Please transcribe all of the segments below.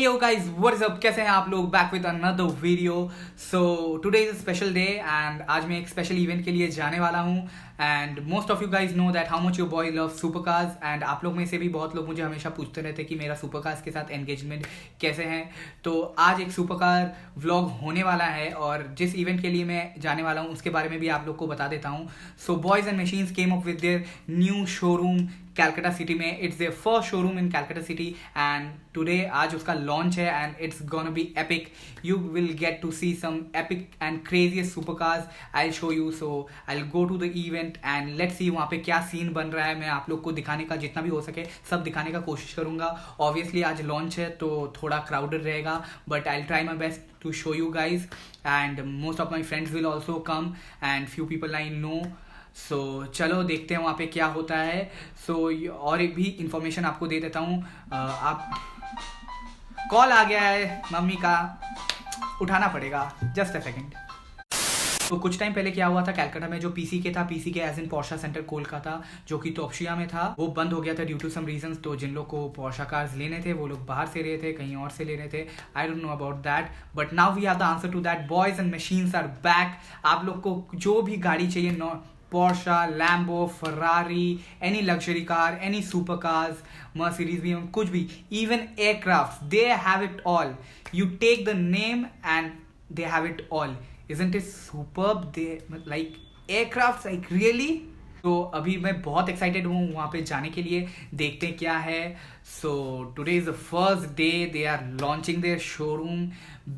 Yo guys what is up, कैसे हैं आप लोग? Back with another video. So today is a special day and आज मैं एक स्पेशल इवेंट के लिए जाने वाला हूं। And most of you guys know that how much your boy love super cars. And आप लोग में से भी बहुत लोग मुझे हमेशा पूछते रहते हैं कि मेरा सुपर कार्स के साथ एंगेजमेंट कैसे हैं। तो आज एक सुपर कार व्लॉग होने वाला है और जिस इवेंट के लिए मैं जाने वाला हूं उसके बारे में भी आप लोग को बता देता हूं। So boys and machines came up with their new showroom Calcutta city में। It's their first showroom in Calcutta city and today आज उसका लॉन्च है and it's gonna be epic. You will get to see some epic and craziest super cars. I show you, so I go to the event and let's see वहाँ पे क्या scene बन रहा है। मैं आप लोग को दिखाने का जितना भी हो सके सब दिखाने का कोशिश करूंगा। ऑब्वियसली आज लॉन्च है तो थोड़ा क्राउडेड रहेगा but I try my best to show you guys and most of my friends will also come and few people I know। so चलो देखते हैं वहाँ पे क्या होता है। और एक भी इंफॉर्मेशन आपको दे देता हूँ। आप कॉल आ गया है मम्मी का, उठाना पड़ेगा, जस्ट अ सेकेंड। तो कुछ टाइम पहले क्या हुआ था, कलकत्ता में जो पीसीके था, PCK as in Porsche centre Kolkata जो कि तोपशिया में था, वो बंद हो गया था ड्यू टू सम रीजंस। तो जिन लोग को पोर्शा कार्स लेने थे वो लोग बाहर से ले थे, कहीं और से ले रहे थे। I don't know about that but now we have the answer to that. Boys and Machines are back. आप लोग को जो भी गाड़ी चाहिए, Porsche, Lambo, Ferrari, any luxury car, any super cars, Mercedes भी, कुछ भी, even aircraft, they have it all. You take the name and they have it all. Isn't it superb? They like aircrafts, like really? तो अभी मैं बहुत excited हूँ वहाँ पे जाने के लिए, देखते हैं क्या है। So today is the first day they are launching their showroom.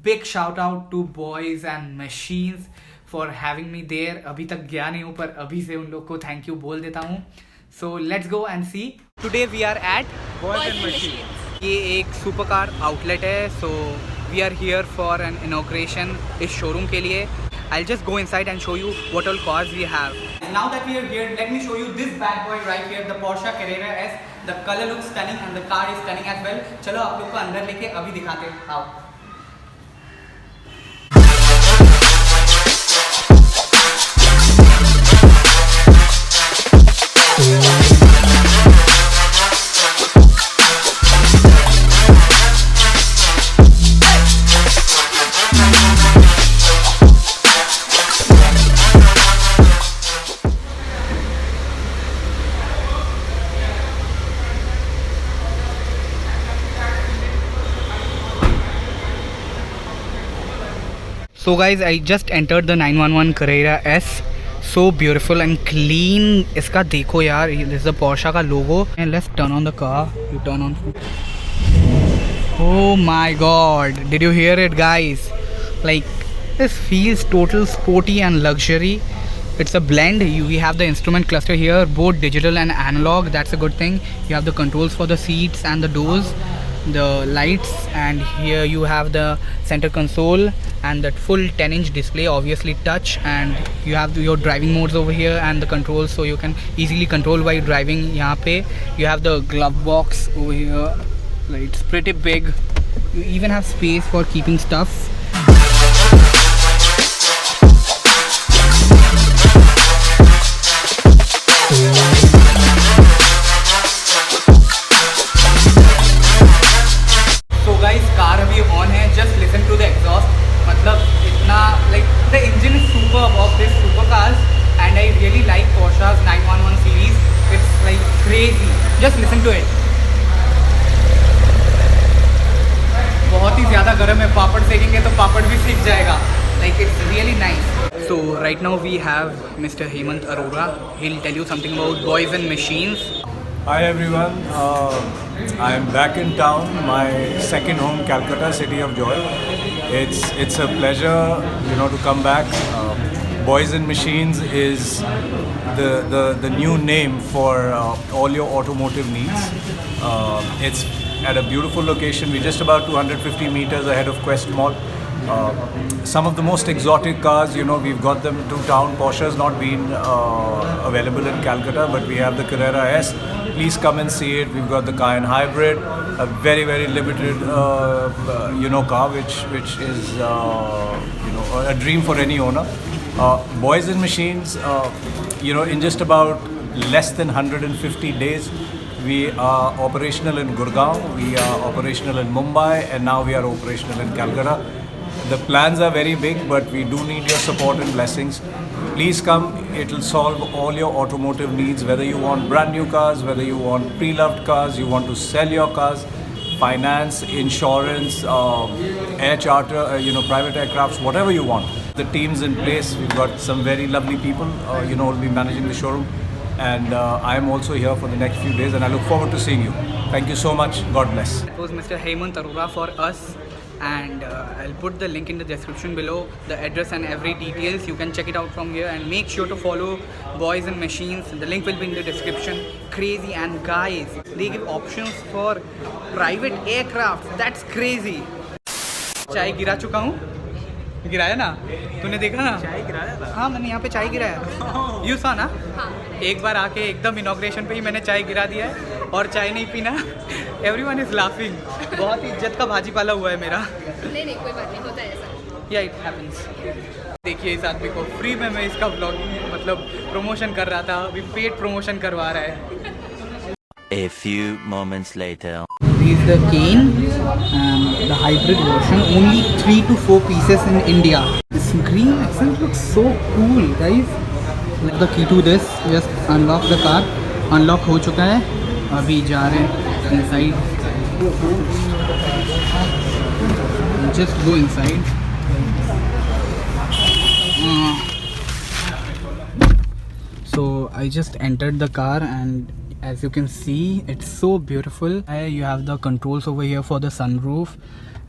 Big shout out to Boys and Machines for having me there. अभी तक गया नहीं हूँ पर अभी से उन लोग को थैंक यू बोल देता हूँ। So let's go and see. Today we are at Boys and Machines. ये एक सुपर कार आउटलेट है। सो we are here for an inauguration इस showroom के लिए। I'll just go inside and show you what all cars we have. And now that we are here, let me show you this bad boy right here, the Porsche Carrera S. The color looks stunning and the car is stunning as well. चलो आप लोग को अंदर लेके अभी दिखाते हैं। आओ। So guys, I just entered the 911 Carrera S. So beautiful and clean. इसका देखो यार, this is the Porsche का logo. And let's turn on the car. You turn on. Oh my God! Did you hear it, guys? Like this feels total sporty and luxury. It's a blend. We have the instrument cluster here, both digital and analog. That's a good thing. You have the controls for the seats and the doors, the lights, and here you have the center console and that full 10-inch display, obviously touch, and you have your driving modes over here and the controls so you can easily control while driving. यहाँ पे you have the glove box over here, like it's pretty big. You even have space for keeping stuff. Car अभी on है, just listen to the exhaust. मतलब इतना like the engine is superb of this super cars and I really like Porsche's 911 series. It's like crazy, just listen to it. बहुत ही ज़्यादा गर्म है, पापड़ सेकेंगे तो पापड़ भी सीख जाएगा। Like it's really nice. So right now we have Mister Hemant Arora. He will tell you something about Boys and Machines. Hi everyone, I am back in town, my second home, Calcutta, City of Joy. It's a pleasure, to come back. Boys and Machines is the new name for all your automotive needs. It's at a beautiful location. We're just about 250 meters ahead of Quest Mall. Some of the most exotic cars, we've got them to town. Porsche has not been available in Calcutta, but we have the Carrera S. Please come and see it. We've got the Cayenne Hybrid, a very, very limited, car, which is, a dream for any owner. Boys and Machines, in just about less than 150 days, We are operational in Gurgaon, we are operational in Mumbai, and now we are operational in Calcutta. The plans are very big, but we do need your support and blessings. Please come, it will solve all your automotive needs, whether you want brand new cars, whether you want pre-loved cars, you want to sell your cars, finance, insurance, air charter, private aircrafts, whatever you want. The team's in place. We've got some very lovely people, will be managing the showroom. And I am also here for the next few days, and I look forward to seeing you. Thank you so much. God bless. That was Mr. Hemant Arora for us, and I'll put the link in the description below, the address and every details. You can check it out from here, and make sure to follow Boys and Machines. The link will be in the description. Crazy, and guys, they give options for private aircraft. That's crazy. चाय गिरा चुका हूँ, गिराया ना, तूने देखा ना? चाय गिराया था? हाँ, मैंने यहाँ पे चाय गिराया। यू सा ना? एक बार आके एकदम इनॉग्रेशन पे ही मैंने चाय गिरा दिया है, और चाय नहीं पीना। Everyone is laughing. बहुत ही इज्जत का भाजी पाला हुआ है मेरा। नहीं कोई बात नहीं, होता है ऐसा। या इट हैपेंस। देखिए इस आदमी को फ्री में मैं इसका व्लॉगिंग मतलब प्रमोशन कर रहा था, अभी पेड प्रमोशन करवा रहा है। A few moments later. This is the cane, the hybrid version. Only 3 to 4 pieces in India. This green accent looks so cool, guys. The key to this, just unlock the car. Unlock हो चुका है, अभी जा रहे हैं inside. Just go inside. So I just entered the car, and as you can see, it's so beautiful. You have the controls over here for the sunroof,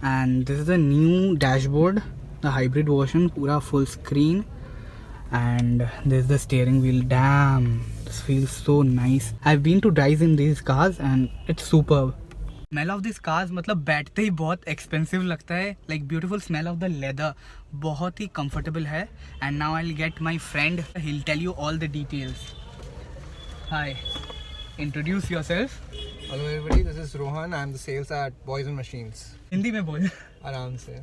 and this is the new dashboard, the hybrid version, pura full screen, and this is the steering wheel. Damn, this feels so nice. I've been to drive in these cars and it's superb. Smell of these cars मतलब बैठते ही बहुत expensive लगता है. Like beautiful smell of the leather, बहुत ही comfortable है. And now I'll get my friend. He'll tell you all the details. Hi, introduce yourself. Hello everybody, this is Rohan. I'm the sales at Boys and Machines. Hindi में बोल. आराम से.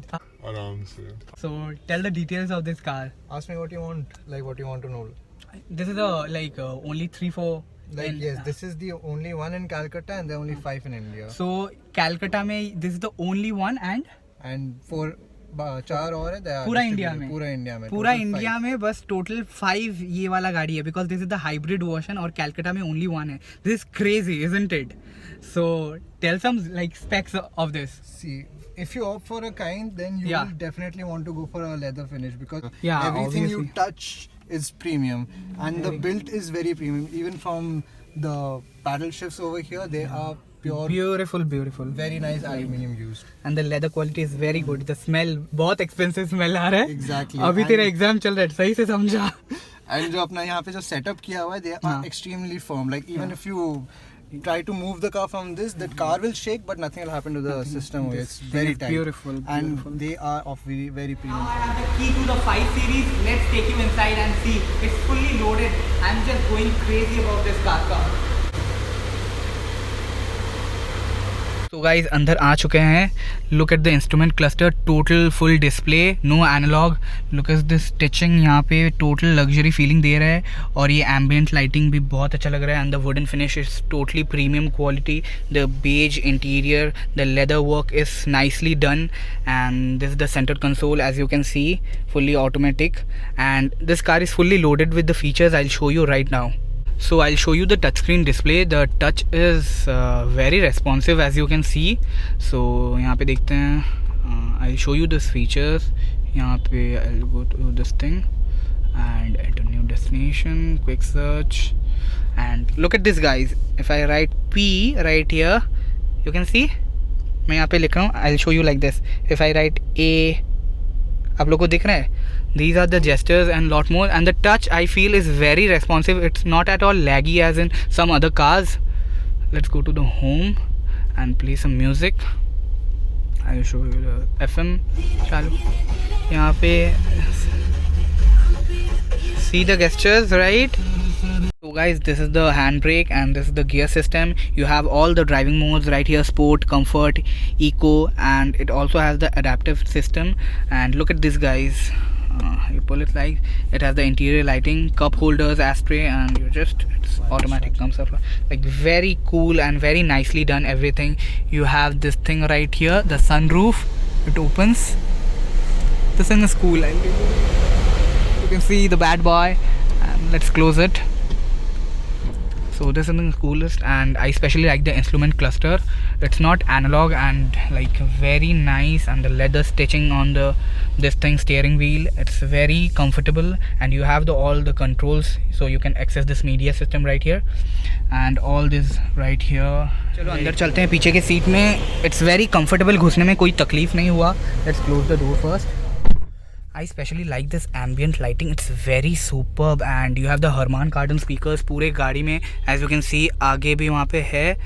So tell the details of this car. Ask me what you want, like what you want to know. This is only 3-4. Yes, this is the only one in Calcutta and there are only 5 in India. So Calcutta में this is the only one, And for 4 और है. They are पूरा India में. पूरा India में बस total 5 ये वाला गाड़ी है, because this is the hybrid version और Calcutta में only one है. This is crazy, isn't it? So tell some like specs of this. See, if you opt for a kind, then you will definitely want to go for a leather finish, because everything obviously you touch is premium, and the build is very premium. Even from the paddle shifts over here, they are pure, beautiful, very nice aluminium used. And the leather quality is very good. The smell, बहुत expensive smell आ रहा है. Exactly. अभी तेरा exam चल रहा है, सही से समझा. And जो अपना यहाँ पे जो setup किया हुआ है, they are extremely firm. Like even if you try to move the car from this, that car will shake, but nothing will happen to the system. It's very tight. Beautiful. And they are of very, very premium. Now I have the key to the 5 Series. Let's take you inside and see. It's fully loaded. I'm just going crazy about this car. So guys, अंदर आ चुके हैं. Look at the instrument cluster, total full display, no analog. Look at this stitching, यहाँ पे total luxury feeling दे रहा है, और ये ambient lighting भी बहुत अच्छा लग रहा है. And the wooden finish is totally premium quality. The beige interior, the leather work is nicely done, and this is the center console, as you can see, fully automatic. And this car is fully loaded with the features I'll show you right now. So I'll show you the touchscreen display. The touch is very responsive, as you can see. So यहाँ पे देखते हैं. I'll show you these features. यहाँ पे I'll go to this thing and enter new destination, quick search, and look at this guys. If I write P right here, you can see मैं यहाँ पे लिख रहा हूँ. I'll show you like this. If I write A, आप लोग को दिख रहा है? These are the gestures and lot more, and the touch I feel is very responsive. It's not at all laggy as in some other cars. Let's go to the home and play some music. I'll show you the FM चालू. यहाँ पे see the gestures, right? So guys, this is the handbrake and this is the gear system. You have all the driving modes right here: sport, comfort, eco, and it also has the adaptive system. And look at this guys. You pull it like it has the interior lighting, cup holders, ashtray, and you just it's automatic comes up like very cool and very nicely done everything. You have this thing right here, the sunroof. It opens. This thing is cool. You can see the bad boy, and let's close it. So this is the coolest, and I especially like the instrument cluster. It's not analog and like very nice, and the leather stitching on the this thing steering wheel. It's very comfortable, and you have all the controls, so you can access this media system right here, and all this right here. चलो अंदर चलते हैं पीछे के seat में. It's very comfortable, घुसने में कोई तकलीफ नहीं हुआ. Let's close the door first. I especially like this ambient lighting. It's very superb, and you have the Harman Kardon speakers पूरे गाड़ी में. As you can see आगे भी वहाँ पे है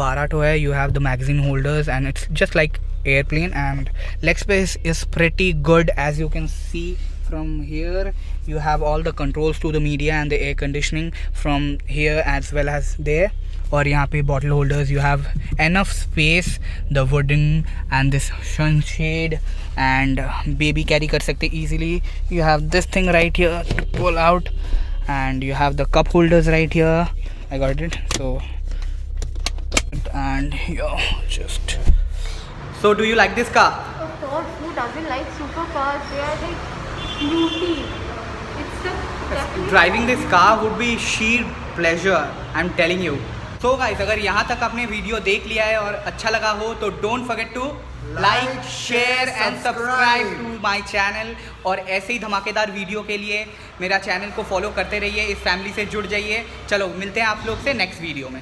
12 तो है. You have the magazine holders, and it's just like airplane, and leg space is pretty good. As you can see from here, you have all the controls to the media and the air conditioning from here as well as there. और यहाँ पे bottle holders, you have enough space, the wooden and this sunshade, and baby carry कर सकते easily. You have this thing right here to pull out, and you have the cup holders right here. I got it. So and yeah, just so do you like this car? Of course, who doesn't like supercars? They are like beauty. It's the definitely Driving this car would be sheer pleasure, I'm telling you. So guys, अगर यहाँ तक आपने video देख लिया है और अच्छा लगा हो तो don't forget to like, share and subscribe to my channel. और ऐसे ही धमाकेदार वीडियो के लिए मेरा चैनल को फॉलो करते रहिए, इस फैमिली से जुड़ जाइए. चलो मिलते हैं आप लोग से नेक्स्ट वीडियो में.